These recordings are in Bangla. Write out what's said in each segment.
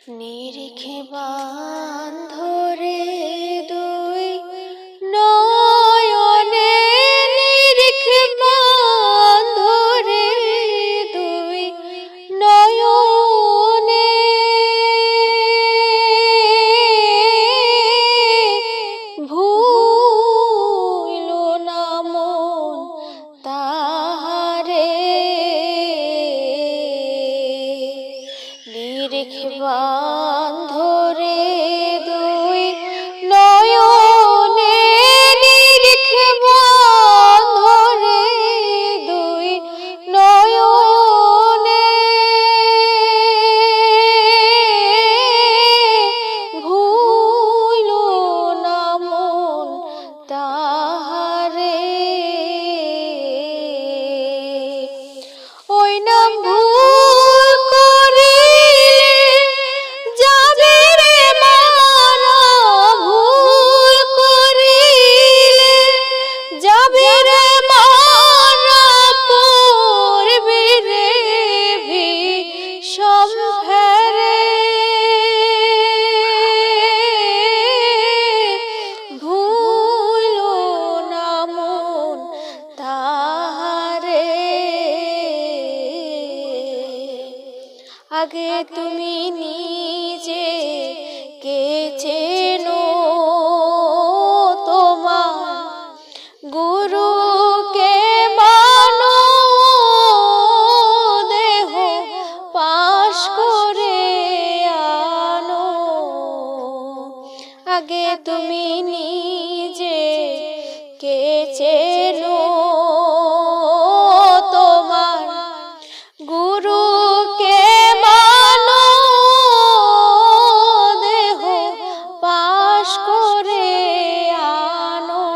নিরিখে বান্ধরে দুই নয়নে, নিরিখে বান্ধরে দুই নয়নে, ভুইল না মন তাহারে। নিরিখে বান্ধরে দুই নয়নে, নিরিখে বান্ধরে দুই নয়নে, ভুইল না মন তাহারে। ওই নাম ভুল করিলে যাবে রে মারা, ভুল করিলে যাবে রে মারা, পড়বে রে বিষম ফেরে। ভুইল না মন তাহারে। আগে তুমি নিজে কে চেনো, তোমার গুরুকে মানো, দেহ পাশ করে আনো। আগে তুমি নিজে কে চেনো, তোমার গুরুকে মানো, দেহ পাশ করে আনো।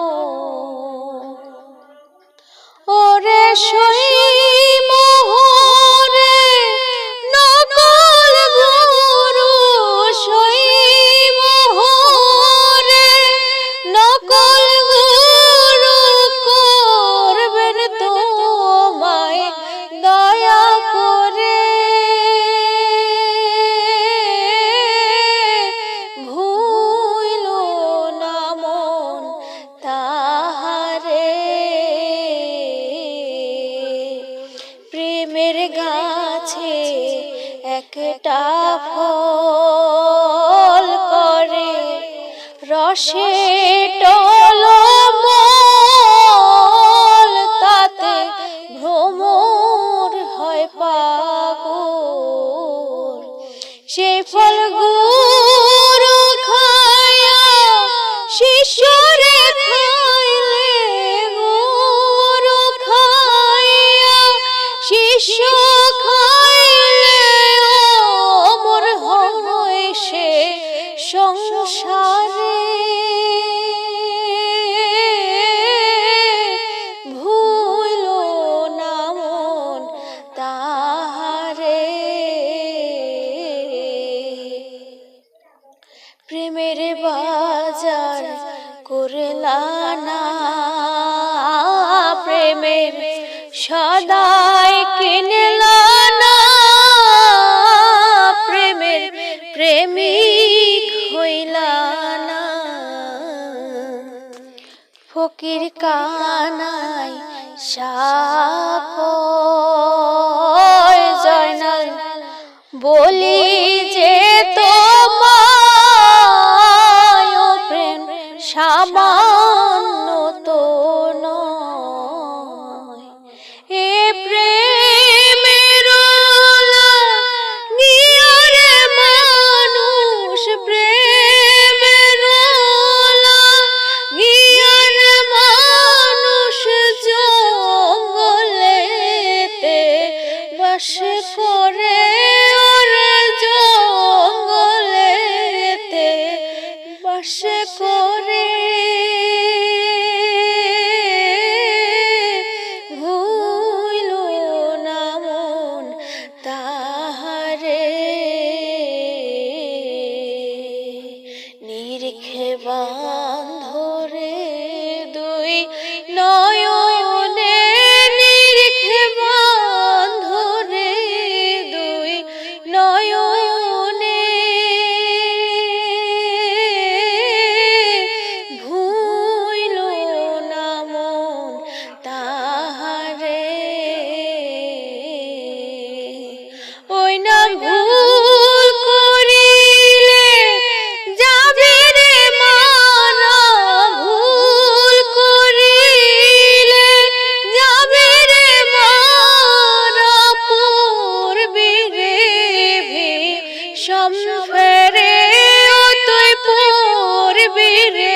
ওরে সই মোহরে নকল গুরু, সই মোহরে নকল গুরু করবেন তোমায় দয়া করে। ভুইল না মন তাহারে। প্রেমের গাছে একটা ফল করে রসে টলমল, তাতে ভ্রমর হয় পাগল। সেই ফল গুরু খায়া শিষ্যরে খাইলে, গুরু খাইয়া শিষ্য খাইলে অমর হয় সে সংসারে। ভুইল না মন তাহারে। প্রেমের বাজার করলা না, প্রেমের সদাই কিনলা না, প্রেমের প্রেমিক হইলা না। ফকির কানাই সাফয় জয়নাল বলি যে তোমায়, প্রেম সামান্য তো নয়। এ প্রেমের লাগিয়ারে মানুষ, প্রেমের লাগিয়ারে মানুষ জঙ্গলেতে বাস করে, ওর জঙ্গল ভুল করিলে যাবে রে মানা ভুল করিলে যাবে রে মানা পড়বি রে ভীষণ ফেরে তুই পড়বি রে